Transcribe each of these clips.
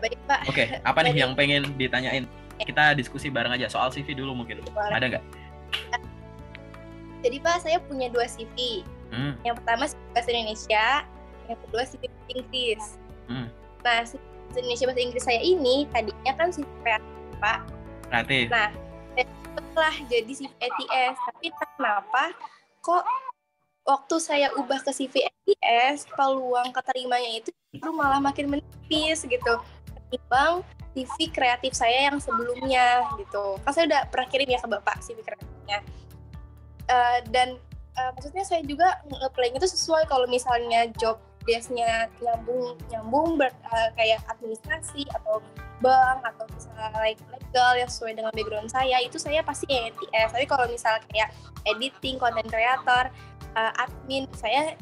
Baik Pak. Oke, apa nih Jadi, yang pengen ditanyain? Kita diskusi bareng aja soal CV dulu mungkin. boleh. Ada nggak? Jadi Pak, saya punya 2 CV. Yang pertama CV bahasa Indonesia, yang kedua CV bahasa Inggris. Nah, CV bahasa Indonesia bahasa Inggris saya ini tadinya kan CV kreatif Pak. Kreatif. Nah, setelah jadi CV ATS, tapi kenapa kok waktu saya ubah ke CV ATS, peluang keterimanya itu malah makin menipis gitu, ketimbang CV kreatif saya yang sebelumnya gitu. Kan saya udah pernah kirim ya ke Bapak CV kreatifnya. Dan maksudnya saya juga nge-apply itu sesuai kalau misalnya job desk-nya nyambung kayak administrasi atau bank atau misalnya legal yang sesuai dengan background saya, itu saya pasti ATS. Tapi kalau misalnya kayak editing, content creator, admin, saya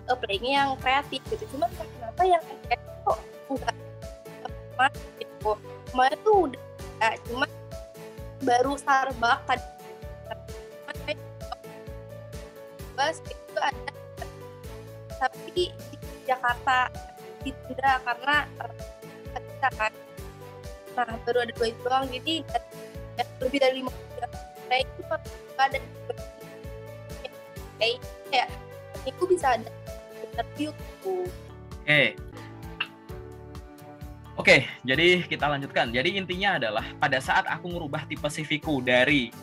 apply-nya yang kreatif gitu. Cuma kenapa yang ATS kok enggak gitu. Kemarin tuh udah cuma baru Starbucks tadi itu ada, tapi di Jakarta ditunda karena kita kan. Nah, baru ada 2 itu doang, jadi lebih dari 5 bulan itu ada kayak itu bisa ada interview tuh. Oke, jadi kita lanjutkan. Jadi intinya adalah pada saat aku merubah tipe CV-ku dari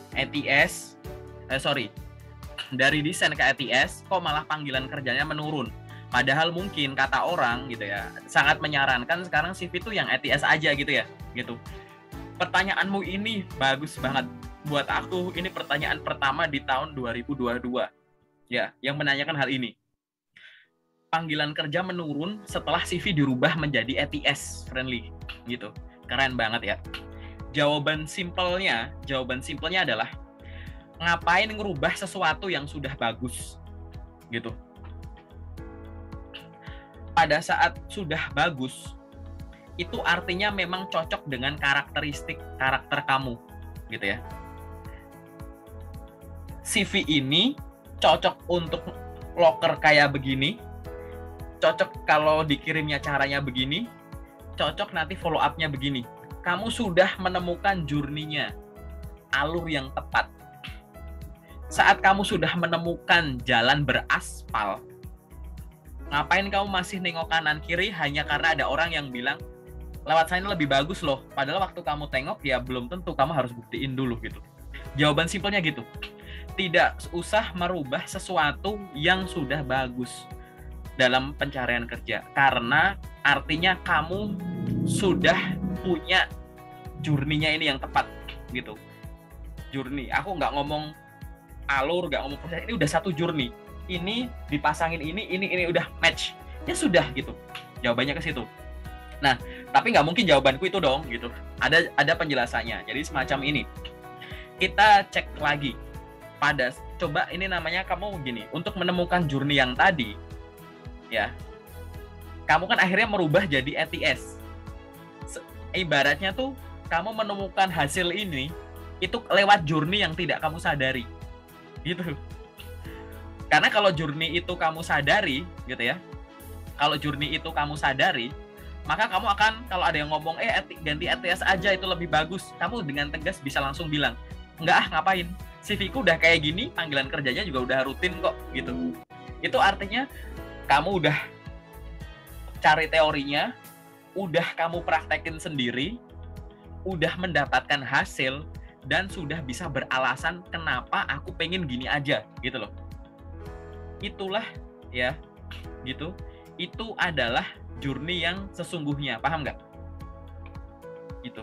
dari desain ke ATS, kok malah panggilan kerjanya menurun. Padahal mungkin kata orang gitu ya, sangat menyarankan sekarang CV itu yang ATS aja gitu ya, gitu. Pertanyaanmu ini bagus banget. Buat aku ini pertanyaan pertama di tahun 2022. Ya, yang menanyakan hal ini. Panggilan kerja menurun setelah CV dirubah menjadi ATS friendly gitu. Keren banget ya. Jawaban simpelnya adalah ngapain ngerubah sesuatu yang sudah bagus gitu. Pada saat sudah bagus itu artinya memang cocok dengan karakteristik karakter kamu gitu ya. CV ini cocok untuk loker kayak begini, cocok kalau dikirimnya caranya begini, cocok nanti follow up-nya begini. Kamu sudah menemukan journey-nya, alur yang tepat. Saat kamu sudah menemukan jalan beraspal, ngapain kamu masih nengok kanan kiri hanya karena ada orang yang bilang lewat sana lebih bagus loh, padahal waktu kamu tengok ya belum tentu, kamu harus buktiin dulu gitu. Jawaban simpelnya gitu. Tidak usah merubah sesuatu yang sudah bagus dalam pencarian kerja, karena artinya kamu sudah punya journey-nya ini yang tepat gitu. Journey, aku nggak ngomong alur, nggak ngomong proses, ini udah satu journey. Ini dipasangin ini udah match, ya sudah gitu. Jawabannya ke situ. Nah, tapi nggak mungkin jawabanku itu dong gitu. Ada penjelasannya. Jadi semacam ini. Kita cek lagi. Coba ini namanya kamu gini, untuk menemukan journey yang tadi, ya, kamu kan akhirnya merubah jadi ATS. Ibaratnya tuh kamu menemukan hasil ini itu lewat journey yang tidak kamu sadari, gitu. Karena kalau journey itu kamu sadari, gitu ya, kalau journey itu kamu sadari, maka kamu akan, kalau ada yang ngomong ganti ATS aja itu lebih bagus, kamu dengan tegas bisa langsung bilang, enggak ngapain, CV-ku udah kayak gini, panggilan kerjanya juga udah rutin kok, gitu. Itu artinya kamu udah cari teorinya, udah kamu praktekin sendiri, udah mendapatkan hasil, dan sudah bisa beralasan kenapa aku pengen gini aja, gitu loh. Itulah ya, gitu. Itu adalah journey yang sesungguhnya, paham nggak? Gitu.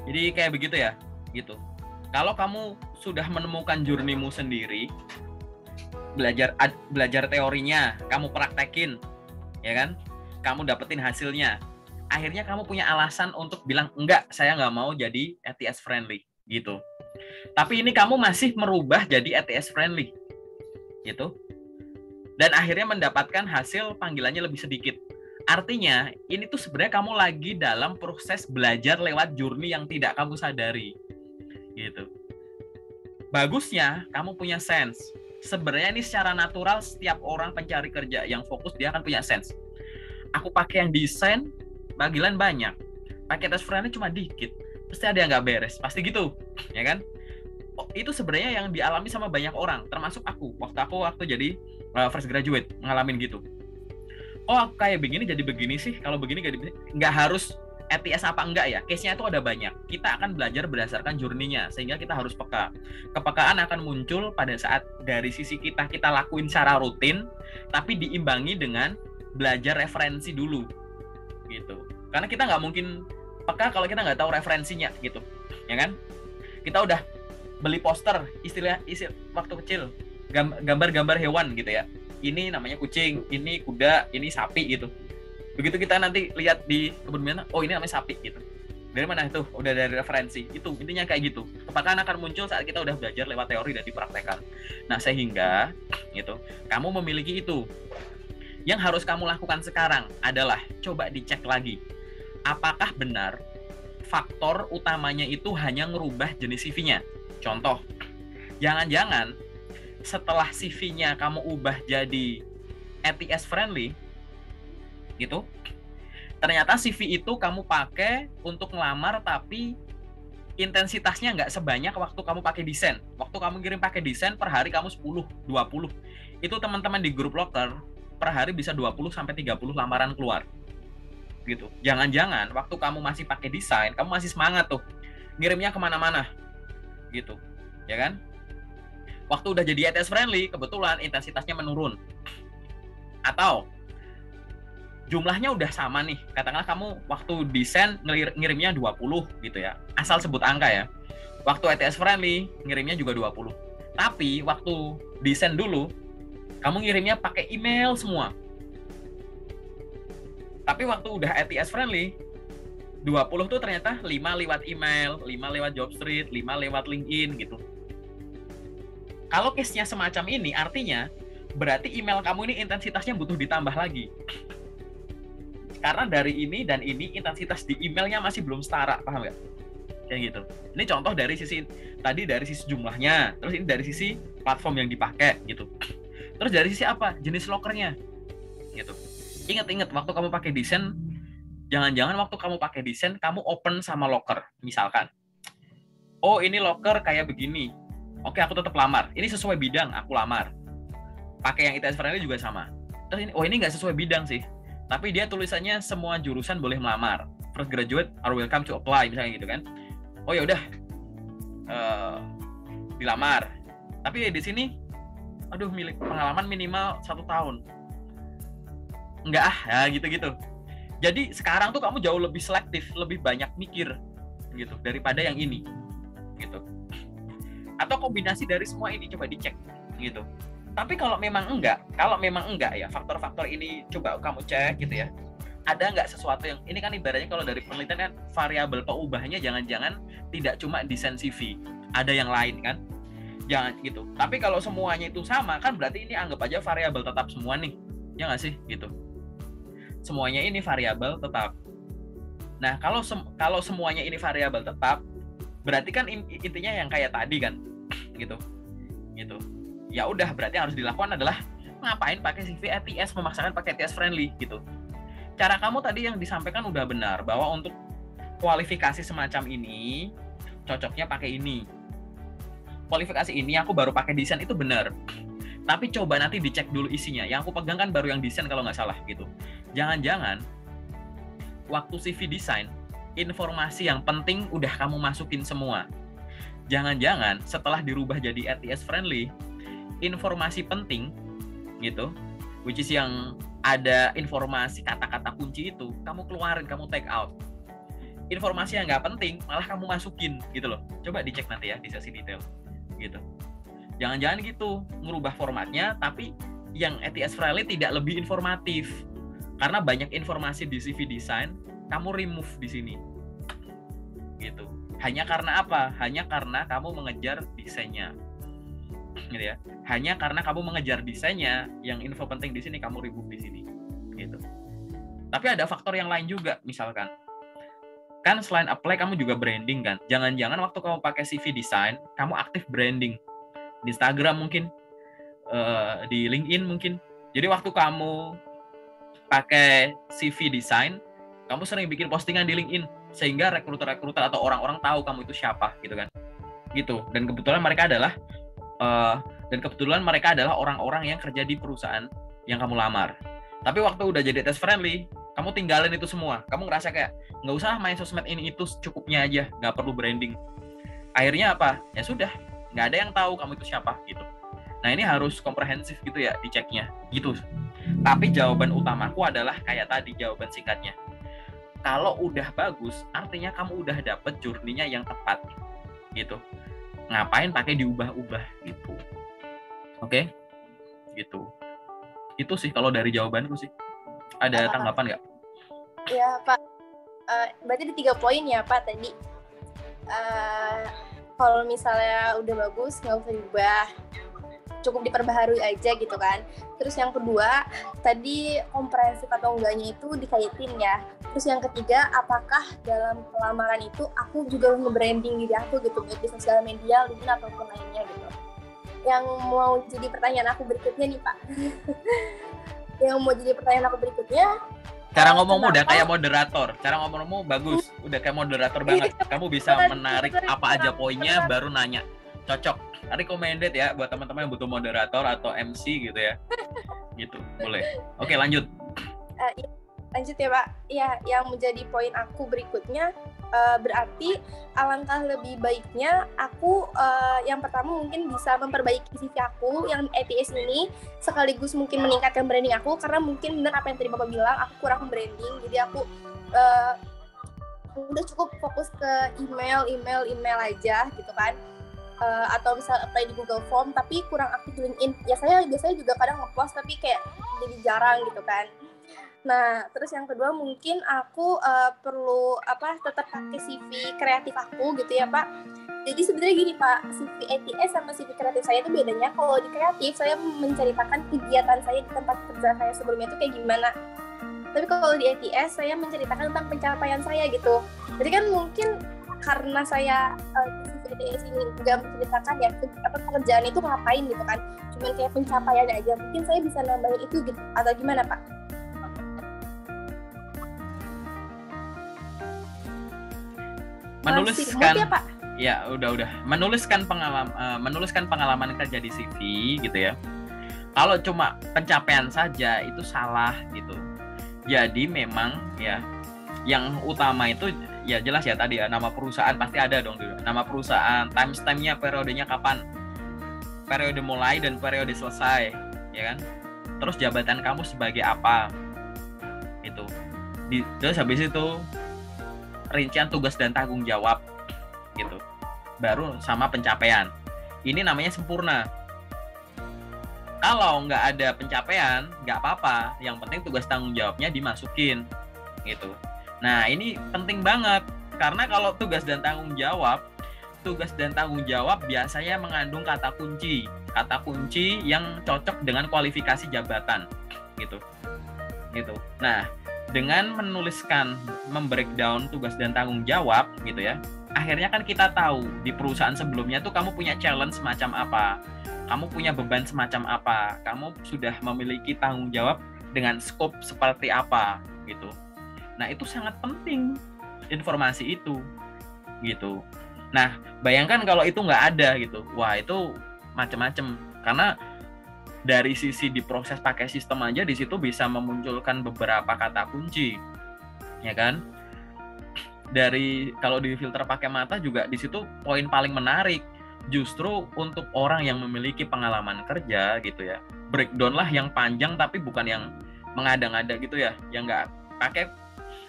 Jadi kayak begitu ya, gitu. Kalau kamu sudah menemukan journey-mu sendiri, belajar teorinya, kamu praktekin, ya kan? Kamu dapetin hasilnya. Akhirnya kamu punya alasan untuk bilang, enggak, saya nggak mau jadi ATS friendly, gitu. Tapi ini kamu masih merubah jadi ATS friendly, gitu. Dan akhirnya mendapatkan hasil panggilannya lebih sedikit. Artinya, ini tuh sebenarnya kamu lagi dalam proses belajar lewat journey yang tidak kamu sadari, gitu. Bagusnya, kamu punya sense. sebenarnya ini secara natural setiap orang pencari kerja yang fokus dia akan punya sense. Aku pakai yang desain, bagilan banyak. Pakai test friendly cuma dikit. Pasti ada yang nggak beres, pasti gitu, ya kan? Oh, itu sebenarnya yang dialami sama banyak orang, termasuk aku. Waktu jadi fresh graduate ngalamin gitu. Oh, aku kayak begini jadi begini sih. Kalau begini nggak harus ETS apa enggak ya. Case-nya itu ada banyak. Kita akan belajar berdasarkan journey-nya, sehingga kita harus peka. Kepekaan akan muncul pada saat dari sisi kita lakuin secara rutin, tapi diimbangi dengan belajar referensi dulu, gitu. Karena kita nggak mungkin peka kalau kita nggak tahu referensinya, gitu, ya kan? Kita udah beli poster, istilah waktu kecil, gambar-gambar hewan gitu ya. Ini namanya kucing, ini kuda, ini sapi gitu. Begitu kita nanti lihat di kebun binatang, oh ini namanya sapi gitu. Dari mana itu? Udah dari referensi. Itu intinya kayak gitu. Kepekaan akan muncul saat kita udah belajar lewat teori dan dipraktekkan. Nah, sehingga gitu, kamu memiliki itu. Yang harus kamu lakukan sekarang adalah coba dicek lagi. Apakah benar faktor utamanya itu hanya ngerubah jenis CV-nya? Contoh, jangan-jangan setelah CV-nya kamu ubah jadi ETS friendly gitu, ternyata CV itu kamu pakai untuk ngelamar tapi intensitasnya nggak sebanyak waktu kamu pakai desain. Waktu kamu kirim pakai desain per hari kamu 10, 20. Itu teman-teman di grup locker per hari bisa 20 sampai 30 lamaran keluar. Gitu. Jangan-jangan waktu kamu masih pakai desain, kamu masih semangat tuh ngirimnya kemana-mana. Gitu. Ya kan? Waktu udah jadi ETS friendly, kebetulan intensitasnya menurun. Atau jumlahnya udah sama nih. Katakanlah kamu waktu desain ngirimnya 20 gitu ya. Asal sebut angka ya. Waktu ETS friendly ngirimnya juga 20. Tapi waktu desain dulu kamu ngirimnya pakai email semua. Tapi waktu udah ETS friendly 20 tuh ternyata 5 lewat email, 5 lewat Jobstreet, 5 lewat LinkedIn gitu. Kalau case-nya semacam ini, artinya berarti email kamu ini intensitasnya butuh ditambah lagi. Karena dari ini dan ini intensitas di emailnya masih belum setara, paham nggak? Kayak gitu. Ini contoh dari sisi tadi dari sisi jumlahnya, terus ini dari sisi platform yang dipakai gitu. Terus dari sisi apa? Jenis lockernya, gitu. Ingat-ingat waktu kamu pakai desain, jangan-jangan waktu kamu pakai desain kamu open sama locker, misalkan. Oh ini locker kayak begini. Oke, aku tetap lamar. Ini sesuai bidang, aku lamar. Pakai yang ITS friendly juga sama. Terus ini, oh ini nggak sesuai bidang sih. Tapi dia tulisannya semua jurusan boleh melamar. Fresh graduate are welcome to apply, misalnya gitu kan. Oh ya udah, dilamar. Tapi di sini, aduh, pengalaman minimal 1 tahun. Enggak ya gitu-gitu. Jadi sekarang tuh kamu jauh lebih selektif, lebih banyak mikir, gitu, daripada yang ini, gitu. Atau kombinasi dari semua ini coba dicek gitu. Tapi kalau memang enggak ya faktor-faktor ini coba kamu cek gitu ya. Ada nggak sesuatu yang ini kan ibaratnya kalau dari penelitian kan variabel peubahnya jangan-jangan tidak cuma desain CV, ada yang lain kan? Jangan gitu. Tapi kalau semuanya itu sama kan berarti ini anggap aja variabel tetap semua nih. Ya nggak sih gitu. Semuanya ini variabel tetap. Nah, kalau semuanya ini variabel tetap berarti kan intinya yang kayak tadi kan gitu ya udah berarti yang harus dilakukan adalah ngapain pakai CV ETS, memaksakan pakai ETS friendly gitu. Cara kamu tadi yang disampaikan udah benar bahwa untuk kualifikasi semacam ini cocoknya pakai ini, kualifikasi ini aku baru pakai desain itu benar, tapi coba nanti dicek dulu isinya. Yang aku pegang kan baru yang desain kalau nggak salah gitu. Jangan-jangan waktu CV desain informasi yang penting udah kamu masukin semua. Jangan-jangan setelah dirubah jadi ETS friendly, informasi penting gitu, which is yang ada informasi kata-kata kunci itu, kamu keluarin, kamu take out. Informasi yang nggak penting malah kamu masukin gitu loh. Coba dicek nanti ya di sesi detail gitu. Jangan-jangan gitu, ngerubah formatnya, tapi yang ETS friendly tidak lebih informatif. Karena banyak informasi di CV design, kamu remove di sini. Gitu. Hanya karena apa? Hanya karena kamu mengejar desainnya. Gitu ya. Hanya karena kamu mengejar desainnya, yang info penting di sini kamu remove di sini. Gitu. Tapi ada faktor yang lain juga, misalkan. Kan selain apply kamu juga branding kan. Jangan-jangan waktu kamu pakai CV design, kamu aktif branding. Di Instagram mungkin, di LinkedIn mungkin. Jadi waktu kamu pakai CV design, kamu sering bikin postingan di LinkedIn sehingga rekruter-rekruter atau orang-orang tahu kamu itu siapa gitu kan. Gitu. Dan kebetulan mereka adalah orang-orang yang kerja di perusahaan yang kamu lamar. Tapi waktu udah jadi test friendly, kamu tinggalin itu semua. Kamu ngerasa kayak nggak usah main sosmed ini itu cukupnya aja, nggak perlu branding. Akhirnya apa? Ya sudah, nggak ada yang tahu kamu itu siapa gitu. Nah ini harus komprehensif gitu ya diceknya gitu. Tapi jawaban utamaku adalah kayak tadi jawaban singkatnya. Kalau udah bagus, artinya kamu udah dapet journey-nya yang tepat gitu. Ngapain pakai diubah-ubah gitu. Oke? Gitu. Itu sih kalau dari jawabanku sih. Ada tanggapan nggak? Ya Pak, berarti ada 3 poin ya Pak tadi. Kalau misalnya udah bagus nggak usah diubah, cukup diperbaharui aja gitu kan. Terus yang kedua, tadi komprehensif atau enggaknya itu dikaitin ya. Terus yang ketiga, apakah dalam pelamaran itu aku juga nge-branding diri aku gitu, baik di sosial media, LinkedIn ataupun lainnya gitu. Yang mau jadi pertanyaan aku berikutnya nih Pak. Cara ngomongmu udah kayak moderator. Cara ngomongmu bagus, udah kayak moderator banget. Kamu bisa menarik apa aja poinnya baru nanya. Cocok. Recommended ya buat teman-teman yang butuh moderator atau MC gitu ya. Gitu, boleh. Oke, lanjut. Lanjut ya Pak. Ya, yang menjadi poin aku berikutnya, berarti alangkah lebih baiknya aku yang pertama mungkin bisa memperbaiki CV aku yang ATS ini, sekaligus mungkin meningkatkan branding aku, karena mungkin benar apa yang tadi Bapak bilang, aku kurang branding, jadi aku udah cukup fokus ke email aja gitu kan. Atau misal apply di Google Form tapi kurang aktif di LinkedIn. Ya saya biasanya juga kadang nge-post tapi kayak jadi jarang gitu kan. Nah, terus yang kedua mungkin aku perlu tetap pakai CV kreatif aku gitu ya Pak. Jadi sebenarnya gini Pak, CV ATS sama CV kreatif saya itu bedanya, kalau di kreatif saya menceritakan kegiatan saya di tempat kerja saya sebelumnya itu kayak gimana. Tapi kalau di ATS saya menceritakan tentang pencapaian saya gitu. Jadi kan mungkin karena saya di ATS ini nggak menceritakan ya pekerjaan itu ngapain gitu kan, cuman kayak pencapaian aja, mungkin saya bisa nambahin itu gitu, atau gimana Pak? Menuliskan ya udah menuliskan pengalaman kerja di CV gitu ya. Kalau cuma pencapaian saja itu salah gitu. Jadi memang ya yang utama itu ya jelas ya tadi ya, nama perusahaan pasti ada dong dulu. Nama perusahaan, timestamp-nya, periodenya kapan, periode mulai dan periode selesai, ya kan? Terus jabatan kamu sebagai apa, itu. Terus habis itu rincian tugas dan tanggung jawab, gitu. Baru sama pencapaian. Ini namanya sempurna. Kalau nggak ada pencapaian, nggak apa-apa. Yang penting tugas tanggung jawabnya dimasukin, gitu. Nah, ini penting banget karena kalau tugas dan tanggung jawab biasanya mengandung kata kunci yang cocok dengan kualifikasi jabatan, gitu. Nah, dengan membreakdown tugas dan tanggung jawab, gitu ya, akhirnya kan kita tahu di perusahaan sebelumnya tuh kamu punya challenge semacam apa, kamu punya beban semacam apa, kamu sudah memiliki tanggung jawab dengan scope seperti apa, gitu. Nah, itu sangat penting informasi itu, gitu. Nah, bayangkan kalau itu nggak ada gitu, wah itu macam-macam. Karena dari sisi diproses pakai sistem aja di situ bisa memunculkan beberapa kata kunci, ya kan? Kalau di filter pakai mata juga di situ poin paling menarik. Justru untuk orang yang memiliki pengalaman kerja gitu ya, breakdown lah yang panjang tapi bukan yang mengada-ngada gitu ya, yang nggak pakai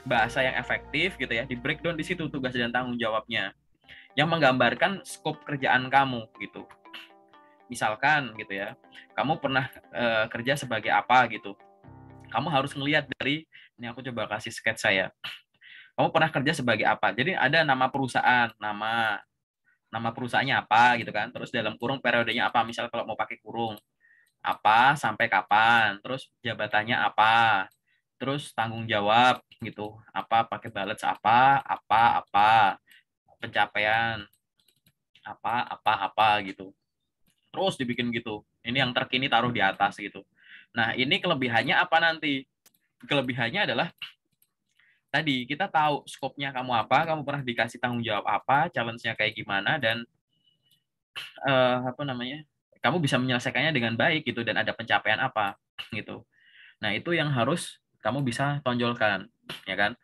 bahasa yang efektif gitu ya, di breakdown di situ tugas dan tanggung jawabnya yang menggambarkan skop kerjaan kamu gitu. Misalkan gitu ya, kamu pernah kerja sebagai apa gitu, kamu harus ngelihat dari ini, aku coba kasih sketsa ya, kamu pernah kerja sebagai apa, jadi ada nama perusahaan, nama perusahaannya apa gitu kan, terus dalam kurung periodenya apa, misal kalau mau pakai kurung apa sampai kapan, terus jabatannya apa, terus tanggung jawab gitu, apa pakai balance apa pencapaian apa gitu, terus dibikin gitu. Ini yang terkini taruh di atas gitu. Nah, ini kelebihannya apa nanti? Kelebihannya adalah tadi kita tahu skopnya kamu apa, kamu pernah dikasih tanggung jawab apa, challenge-nya kayak gimana, dan apa namanya, kamu bisa menyelesaikannya dengan baik gitu, dan ada pencapaian apa gitu. Nah, itu yang harus kamu bisa tonjolkan, ya kan?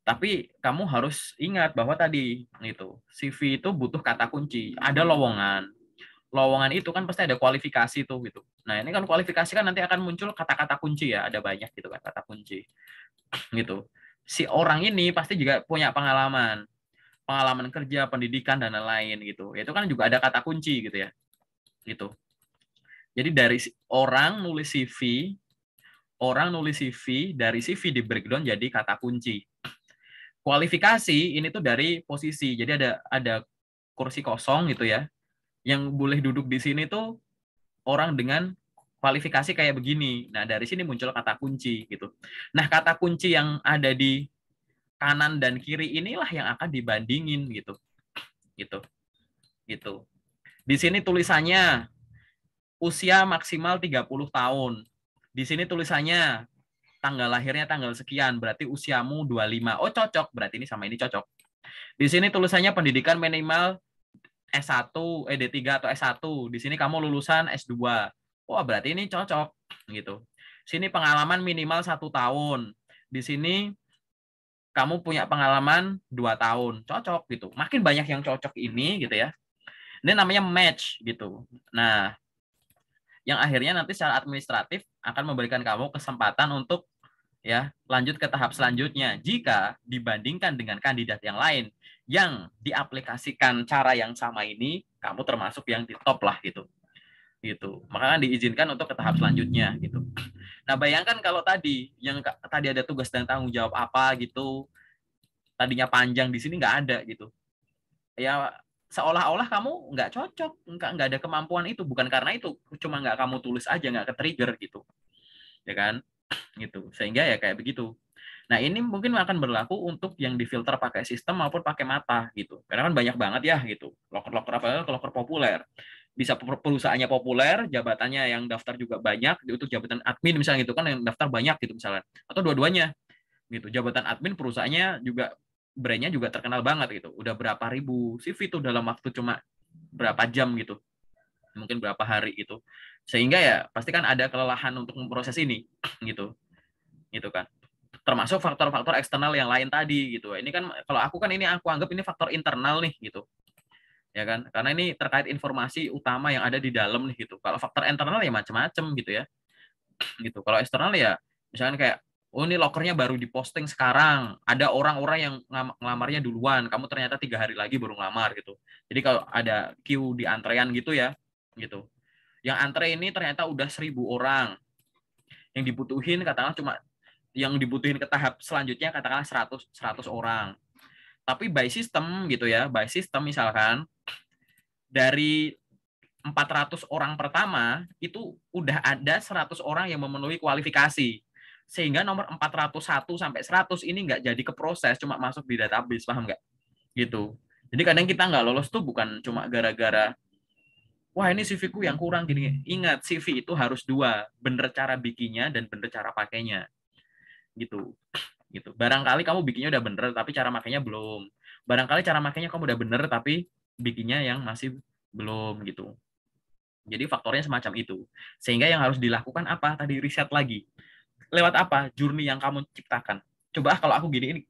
Tapi kamu harus ingat bahwa tadi gitu, CV itu butuh kata kunci, ada lowongan. Lowongan itu kan pasti ada kualifikasi tuh gitu. Nah, ini kan kualifikasi kan nanti akan muncul kata-kata kunci ya, ada banyak gitu kan kata kunci gitu. Si orang ini pasti juga punya pengalaman, pengalaman kerja, pendidikan dan lain-lain gitu. Itu kan juga ada kata kunci gitu ya. Gitu. Jadi dari orang nulis CV, dari CV di breakdown jadi kata kunci. Kualifikasi ini tuh dari posisi. Jadi ada kursi kosong gitu ya. Yang boleh duduk di sini tuh orang dengan kualifikasi kayak begini. Nah, dari sini muncul kata kunci gitu. Nah, kata kunci yang ada di kanan dan kiri inilah yang akan dibandingin gitu. Gitu. Gitu. Di sini tulisannya usia maksimal 30 tahun. Di sini tulisannya tanggal lahirnya tanggal sekian, berarti usiamu 25. Oh, cocok, berarti ini sama ini cocok. Di sini tulisannya pendidikan minimal S1, D3 atau S1. Di sini kamu lulusan S2. Wah, berarti ini cocok gitu. Sini pengalaman minimal 1 tahun. Di sini kamu punya pengalaman 2 tahun. Cocok gitu. Makin banyak yang cocok ini gitu ya. Ini namanya match gitu. Nah, yang akhirnya nanti secara administratif akan memberikan kamu kesempatan untuk ya lanjut ke tahap selanjutnya jika dibandingkan dengan kandidat yang lain yang diaplikasikan cara yang sama ini, kamu termasuk yang di top lah gitu. Gitu. Maka diizinkan untuk ke tahap selanjutnya gitu. Nah, bayangkan kalau tadi tadi ada tugas dan tanggung jawab apa gitu, tadinya panjang, di sini nggak ada gitu. Ya seolah-olah kamu nggak cocok, nggak ada kemampuan itu, bukan karena itu, cuma nggak kamu tulis aja, nggak ke-trigger gitu, ya kan? Gitu. Sehingga ya kayak begitu. Nah, ini mungkin akan berlaku untuk yang difilter pakai sistem maupun pakai mata gitu. Karena kan banyak banget ya gitu. Loker-loker apa? Loker populer. Bisa perusahaannya populer, jabatannya yang daftar juga banyak, untuk jabatan admin misalnya gitu kan yang daftar banyak gitu misalnya. Atau dua-duanya gitu. Jabatan admin perusahaannya juga brandnya juga terkenal banget gitu. Udah berapa ribu CV itu dalam waktu cuma berapa jam gitu. Mungkin berapa hari gitu. Sehingga ya pasti kan ada kelelahan untuk memproses ini gitu. Gitu kan. Termasuk faktor-faktor eksternal yang lain tadi gitu. Ini kan kalau aku kan ini aku anggap ini faktor internal nih gitu. Ya kan? Karena ini terkait informasi utama yang ada di dalam nih gitu. Kalau faktor internal ya macam-macam gitu ya. Gitu. Kalau eksternal ya misalnya kayak oh ini lokernya baru diposting sekarang, ada orang-orang yang ngelamarnya duluan, kamu ternyata 3 hari lagi baru ngelamar gitu. Jadi kalau ada queue di antrean gitu ya, gitu. Yang antre ini ternyata udah 1.000 orang, yang dibutuhin katakanlah cuma yang dibutuhin ke tahap selanjutnya katakanlah 100 orang. Tapi by system gitu ya, by system misalkan dari 400 orang pertama itu udah ada 100 orang yang memenuhi kualifikasi. Sehingga nomor 401 sampai 100 ini nggak jadi keproses, cuma masuk di database, paham nggak? Gitu. Jadi kadang kita nggak lolos tuh bukan cuma gara-gara wah ini CV-ku yang kurang gini. Ingat, CV itu harus dua, bener cara bikinnya dan bener cara pakainya. Gitu. Gitu. Barangkali kamu bikinnya udah bener tapi cara makainya belum. Barangkali cara makainya kamu udah bener tapi bikinnya yang masih belum gitu. Jadi faktornya semacam itu. Sehingga yang harus dilakukan apa? Tadi riset lagi. Lewat apa? Journey yang kamu ciptakan. Coba kalau aku gini ini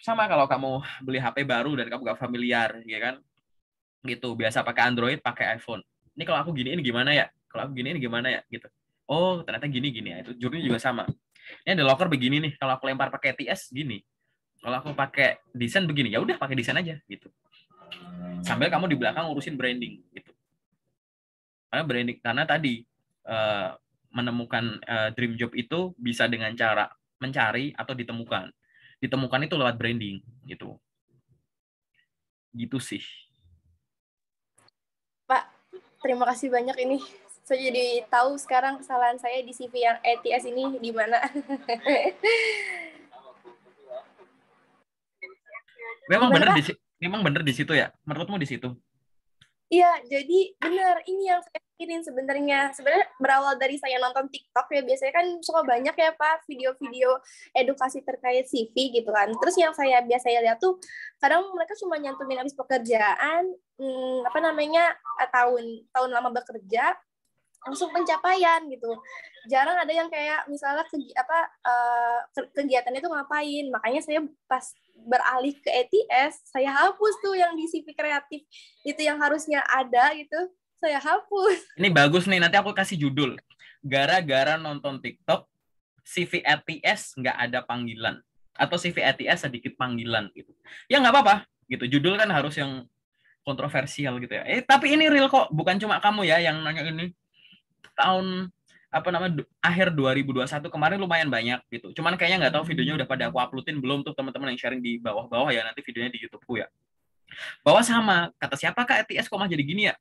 sama kalau kamu beli HP baru dan kamu gak familiar, ya kan? Gitu. Biasa pakai Android, pakai iPhone. Ini kalau aku gini ini gimana ya? Kalau aku gini ini gimana ya? Gitu. Oh, ternyata gini-gini ya. Itu journey juga sama. Ini ada locker begini nih. Kalau aku lempar pakai TS gini. Kalau aku pakai desain begini, ya udah pakai desain aja gitu. Sambil kamu di belakang urusin branding gitu. Karena branding karena tadi menemukan dream job itu bisa dengan cara mencari atau ditemukan. Ditemukan itu lewat branding gitu. Gitu sih. Pak, terima kasih banyak ini. Saya jadi tahu sekarang kesalahan saya di CV yang ETS ini di mana. Memang Gimana, benar Pak? memang benar di situ ya. Menurutmu di situ? Iya, jadi benar ini yang saya pikirin sebenarnya. Sebenarnya berawal dari saya nonton TikTok ya, biasanya kan suka banyak ya Pak video-video edukasi terkait CV gitu kan. Terus yang saya biasanya lihat tuh kadang mereka cuma nyantumin habis pekerjaan, apa namanya, tahun lama bekerja, langsung pencapaian gitu. Jarang ada yang kayak misalnya kegiatannya itu ngapain. Makanya saya pas beralih ke ETS, saya hapus tuh yang di CV kreatif itu yang harusnya ada gitu. Saya hapus. Ini bagus nih, nanti aku kasih judul. Gara-gara nonton TikTok, CV ETS nggak ada panggilan. Atau CV ETS sedikit panggilan gitu. Ya nggak apa-apa gitu. Judul kan harus yang kontroversial gitu ya. Tapi ini real kok, bukan cuma kamu ya yang nanya ini. Tahun apa namanya akhir 2021 kemarin lumayan banyak gitu. Cuman kayaknya nggak tahu videonya udah pada aku uploadin belum tuh teman-teman yang sharing di bawah-bawah ya, nanti videonya di YouTubeku ya. Bahwa sama, kata siapa Kak ETS kok mah jadi gini ya?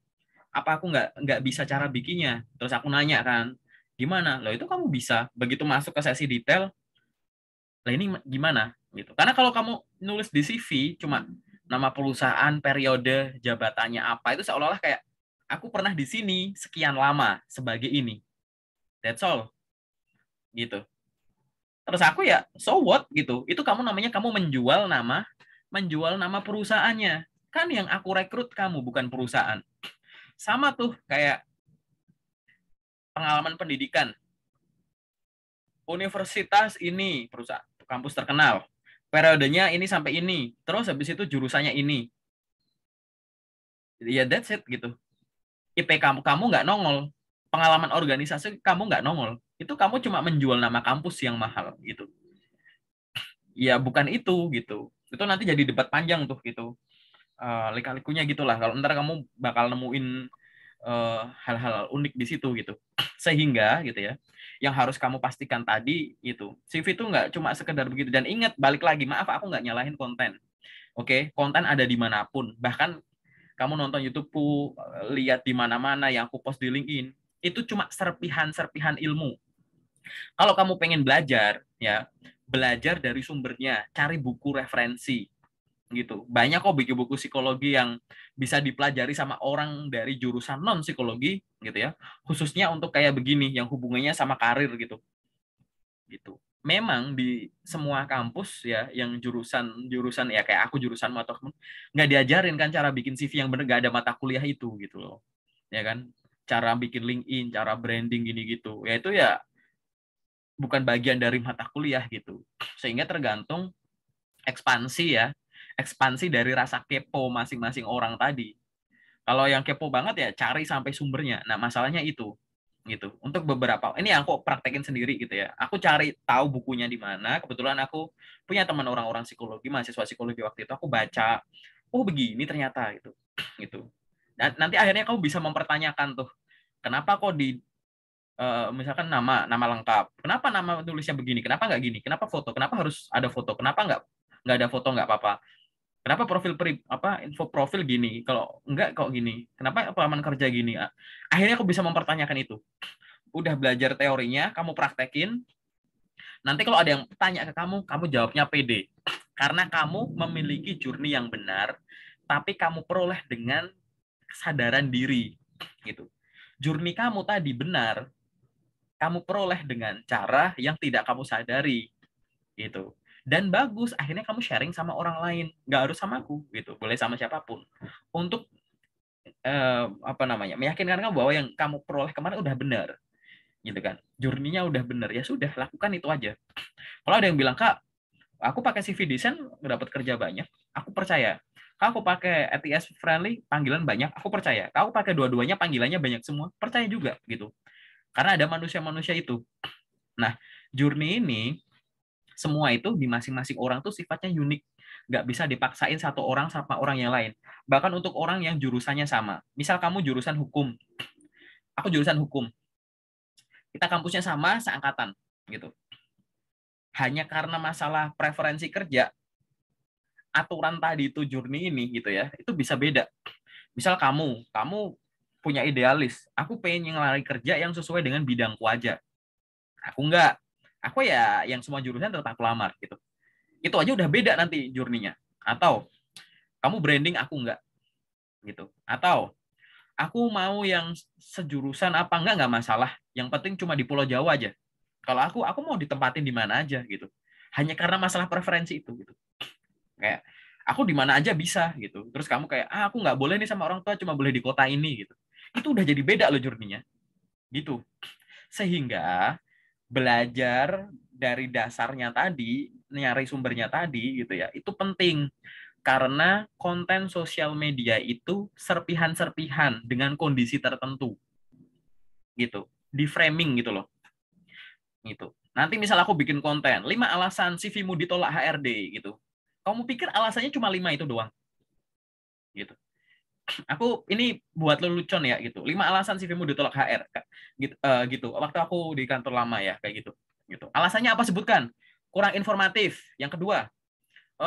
Apa aku nggak bisa cara bikinnya? Terus aku nanya kan, gimana? Loh itu kamu bisa. Begitu masuk ke sesi detail, lah ini gimana? Gitu. Karena kalau kamu nulis di CV cuma nama perusahaan, periode, jabatannya apa, itu seolah-olah kayak aku pernah di sini sekian lama sebagai ini. That's all. Gitu. Terus aku ya, so what gitu. Itu kamu namanya kamu menjual nama perusahaannya. Kan yang aku rekrut kamu bukan perusahaan. Sama tuh kayak pengalaman pendidikan. Universitas ini, perusahaan kampus terkenal. Periodenya ini sampai ini. Terus habis itu jurusannya ini. Ya that's it gitu. IP kamu nggak nongol. Pengalaman organisasi kamu nggak nongol. Itu kamu cuma menjual nama kampus yang mahal gitu. Ya bukan itu gitu. Itu nanti jadi debat panjang tuh gitu. Lika-likunya gitulah. Kalau ntar kamu bakal nemuin hal-hal unik di situ gitu. Sehingga gitu ya, yang harus kamu pastikan tadi itu CV itu nggak cuma sekedar begitu. Dan ingat, balik lagi, maaf aku nggak nyalahin konten. Oke, konten ada dimanapun. Bahkan kamu nonton YouTube-ku, lihat di mana-mana yang aku post di LinkedIn, itu cuma serpihan-serpihan ilmu. Kalau kamu pengen belajar, ya belajar dari sumbernya, cari buku referensi gitu. Banyak kok buku-buku psikologi yang bisa dipelajari sama orang dari jurusan non psikologi gitu ya. Khususnya untuk kayak begini yang hubungannya sama karir gitu. Gitu. Memang di semua kampus ya yang jurusan ya kayak aku jurusan atau nggak diajarin kan cara bikin CV yang bener, nggak ada mata kuliah itu gitu loh. Ya kan? Cara bikin LinkedIn, cara branding gini gitu. Ya itu ya bukan bagian dari mata kuliah gitu. Sehingga tergantung ekspansi ya, ekspansi dari rasa kepo masing-masing orang tadi. Kalau yang kepo banget ya cari sampai sumbernya. Nah masalahnya itu gitu. Untuk beberapa ini aku praktekin sendiri gitu ya. Aku cari tahu bukunya di mana. Kebetulan aku punya teman orang-orang psikologi, mahasiswa psikologi waktu itu. Aku baca, oh begini ternyata gitu. Gitu. Dan nanti akhirnya kamu bisa mempertanyakan tuh, kenapa kok di misalkan nama lengkap, kenapa nama tulisnya begini, kenapa nggak gini, kenapa foto, kenapa harus ada foto, kenapa nggak ada foto nggak apa-apa. Kenapa info profil gini? Kalau enggak kok gini? Kenapa pengalaman kerja gini? Akhirnya aku bisa mempertanyakan itu. Udah belajar teorinya, kamu praktekin. Nanti kalau ada yang tanya ke kamu jawabnya pede. Karena kamu memiliki journey yang benar, tapi kamu peroleh dengan kesadaran diri. Gitu. Journey kamu tadi benar, kamu peroleh dengan cara yang tidak kamu sadari. Gitu. Dan bagus, akhirnya kamu sharing sama orang lain, nggak harus sama aku gitu, boleh sama siapapun, untuk meyakinkan kamu bahwa yang kamu peroleh kemarin udah benar gitu kan, journey-nya udah benar, ya sudah lakukan itu aja. Kalau ada yang bilang, Kak, aku pakai CV desain dapat kerja banyak, aku percaya. Kak, aku pakai ATS friendly panggilan banyak, aku percaya. Kak, aku pakai dua-duanya panggilannya banyak semua, percaya juga gitu, karena ada manusia-manusia itu. Nah, journey ini semua itu di masing-masing orang tuh sifatnya unik. Nggak bisa dipaksain satu orang sama orang yang lain. Bahkan untuk orang yang jurusannya sama. Misal kamu jurusan hukum, aku jurusan hukum. Kita kampusnya sama, seangkatan. Gitu. Hanya karena masalah preferensi kerja, aturan tadi itu journey ini gitu ya, itu bisa beda. Misal kamu punya idealis, aku pengen yang lari kerja yang sesuai dengan bidangku aja. Aku enggak. Aku ya yang semua jurusan tetap aku lamar gitu. Itu aja udah beda nanti journey-nya. Atau kamu branding, aku enggak gitu. Atau aku mau yang sejurusan apa nggak masalah. Yang penting cuma di Pulau Jawa aja. Kalau aku mau ditempatin di mana aja gitu. Hanya karena masalah preferensi itu gitu. Kayak aku di mana aja bisa gitu. Terus kamu kayak aku nggak boleh nih sama orang tua, cuma boleh di kota ini gitu. Itu udah jadi beda loh journey-nya. Gitu. Sehingga belajar dari dasarnya tadi, nyari sumbernya tadi gitu ya. Itu penting karena konten sosial media itu serpihan-serpihan dengan kondisi tertentu. Gitu. Di framing gitu loh. Gitu. Nanti misal aku bikin konten 5 alasan CV-mu ditolak HRD gitu. Kamu pikir alasannya cuma 5 itu doang? Gitu. Aku ini buat lelucon ya gitu. 5 alasan CV-mu ditolak HR gitu, gitu. Waktu aku di kantor lama ya kayak gitu. Gitu. Alasannya apa sebutkan? Kurang informatif. Yang kedua,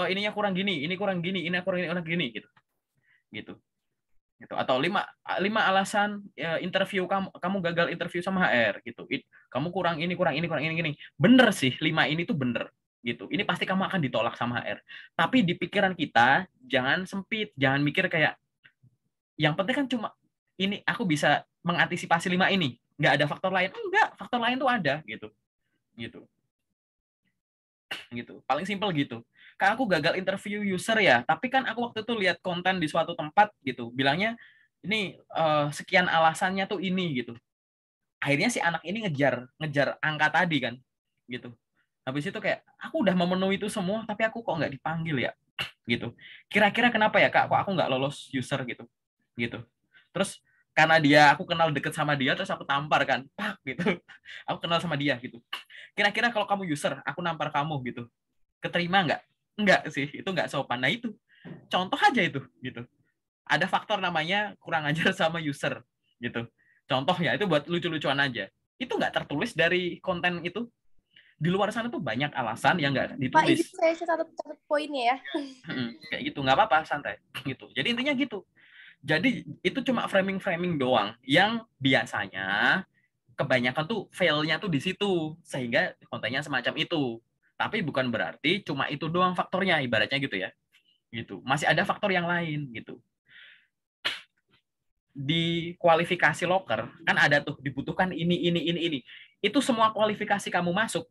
ininya kurang gini, ini kurang gini, ini kurang gini gitu. Gitu. Gitu. Atau 5 alasan interview kamu gagal interview sama HR gitu. Kamu kurang ini gini. Bener sih, 5 ini tuh bener gitu. Ini pasti kamu akan ditolak sama HR. Tapi di pikiran kita jangan sempit, jangan mikir kayak yang penting kan cuma ini aku bisa mengantisipasi 5 ini. Nggak ada faktor lain. Enggak, faktor lain tuh ada gitu. Gitu. Gitu. Paling simpel gitu. Karena aku gagal interview user ya, tapi kan aku waktu itu lihat konten di suatu tempat gitu. Bilangnya ini sekian alasannya tuh ini gitu. Akhirnya si anak ini ngejar angka tadi kan. Gitu. Habis itu kayak aku udah memenuhi itu semua tapi aku kok nggak dipanggil ya. Gitu. Kira-kira kenapa ya Kak? Kok aku nggak lolos user gitu. Gitu. Terus karena aku kenal deket sama dia, terus aku tampar kan, pak gitu. Aku kenal sama dia gitu. Kira-kira kalau kamu user, aku nampar kamu gitu, keterima nggak? Enggak sih, itu nggak sopan. Nah itu contoh aja itu gitu. Ada faktor namanya kurang ajar sama user gitu. Contoh ya itu buat lucu-lucuan aja. Itu nggak tertulis dari konten itu. Di luar sana tuh banyak alasan yang nggak Pak, izin ditulis. saya catat poinnya ya. Kayak gitu, nggak apa-apa, santai gitu. Jadi intinya gitu. Jadi itu cuma framing-framing doang yang biasanya kebanyakan tuh fail-nya tuh di situ sehingga kontennya semacam itu. Tapi bukan berarti cuma itu doang faktornya, ibaratnya gitu ya. Gitu. Masih ada faktor yang lain gitu. Di kualifikasi loker kan ada tuh dibutuhkan ini. Itu semua kualifikasi kamu masuk,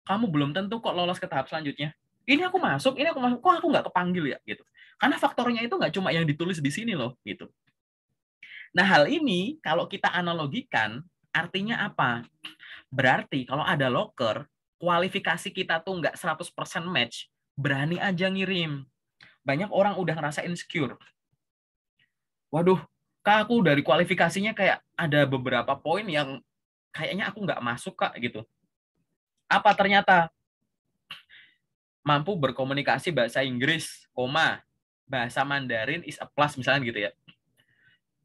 kamu belum tentu kok lolos ke tahap selanjutnya. Ini aku masuk, kok aku nggak kepanggil ya gitu. Karena faktornya itu nggak cuma yang ditulis di sini loh gitu. Nah, hal ini kalau kita analogikan, artinya apa? Berarti kalau ada loker, kualifikasi kita tuh nggak 100% match, berani aja ngirim. Banyak orang udah ngerasa insecure. Waduh, Kak, aku dari kualifikasinya kayak ada beberapa poin yang kayaknya aku nggak masuk, Kak, gitu. Apa ternyata? Mampu berkomunikasi bahasa Inggris, bahasa Mandarin is a plus, misalnya gitu ya.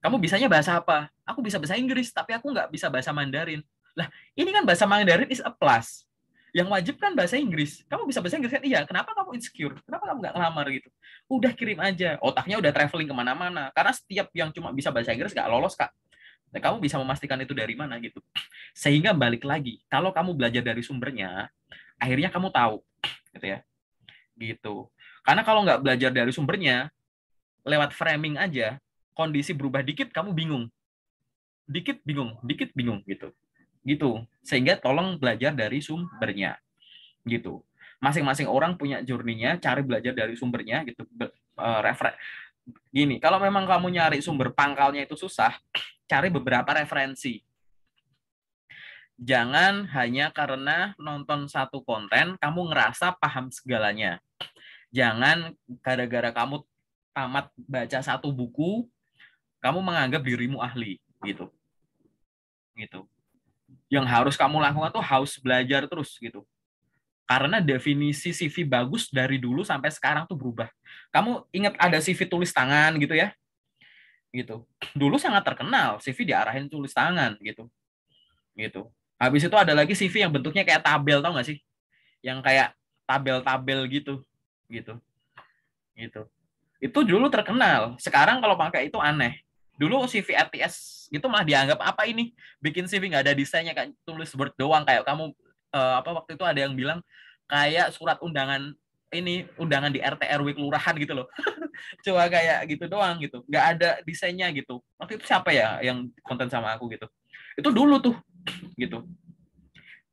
Kamu bisanya bahasa apa? Aku bisa bahasa Inggris, tapi aku nggak bisa bahasa Mandarin. Lah, ini kan bahasa Mandarin is a plus. Yang wajib kan bahasa Inggris. Kamu bisa bahasa Inggris kan? Iya. Kenapa kamu insecure? Kenapa kamu nggak ngelamar gitu? Udah kirim aja. Otaknya udah traveling kemana-mana. Karena setiap yang cuma bisa bahasa Inggris nggak lolos, Kak. Nah, kamu bisa memastikan itu dari mana gitu. Sehingga balik lagi, kalau kamu belajar dari sumbernya, akhirnya kamu tahu. Gitu ya. Gitu. Karena kalau nggak belajar dari sumbernya, lewat framing aja, kondisi berubah dikit, kamu bingung. Dikit bingung gitu. Gitu. Sehingga tolong belajar dari sumbernya. Gitu. Masing-masing orang punya journey-nya, cari belajar dari sumbernya gitu. Gini, kalau memang kamu nyari sumber pangkalnya itu susah, cari beberapa referensi. Jangan hanya karena nonton satu konten, kamu ngerasa paham segalanya. Jangan gara-gara kamu tamat baca satu buku, kamu menganggap dirimu ahli gitu. Gitu. Yang harus kamu lakukan tuh harus belajar terus gitu. Karena definisi CV bagus dari dulu sampai sekarang tuh berubah. Kamu ingat ada CV tulis tangan gitu ya? Gitu. Dulu sangat terkenal CV diarahin tulis tangan gitu. Gitu. Habis itu ada lagi CV yang bentuknya kayak tabel, tau nggak sih? Yang kayak tabel-tabel gitu. Gitu. Gitu. Itu dulu terkenal. Sekarang kalau pakai itu aneh. Dulu CV ATS itu malah dianggap apa ini? Bikin CV nggak ada desainnya, kayak tulis Word doang. Kayak kamu waktu itu ada yang bilang kayak surat undangan ini undangan di RT RW kelurahan gitu loh. Cuma kayak gitu doang gitu, nggak ada desainnya gitu. Waktu itu siapa ya yang konten sama aku gitu, itu dulu tuh gitu,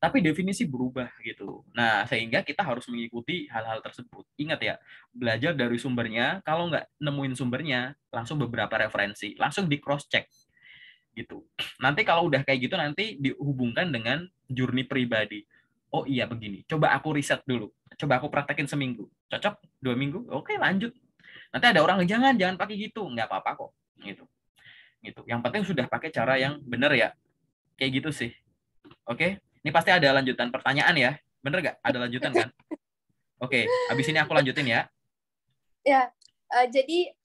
tapi definisi berubah gitu. Nah, sehingga kita harus mengikuti hal-hal tersebut. Ingat ya, belajar dari sumbernya. Kalau nggak nemuin sumbernya, langsung beberapa referensi, langsung di cross check gitu. Nanti kalau udah kayak gitu, nanti dihubungkan dengan journey pribadi. Oh iya begini, coba aku riset dulu, coba aku praktekin seminggu, cocok 2 minggu, oke lanjut. Nanti ada orang jangan pakai gitu, nggak apa-apa kok gitu. Gitu. Yang penting sudah pakai cara yang benar ya, kayak gitu sih. Oke, ini pasti ada lanjutan pertanyaan ya, bener nggak? Ada lanjutan kan? Oke, habis ini aku lanjutin ya. Ya, jadi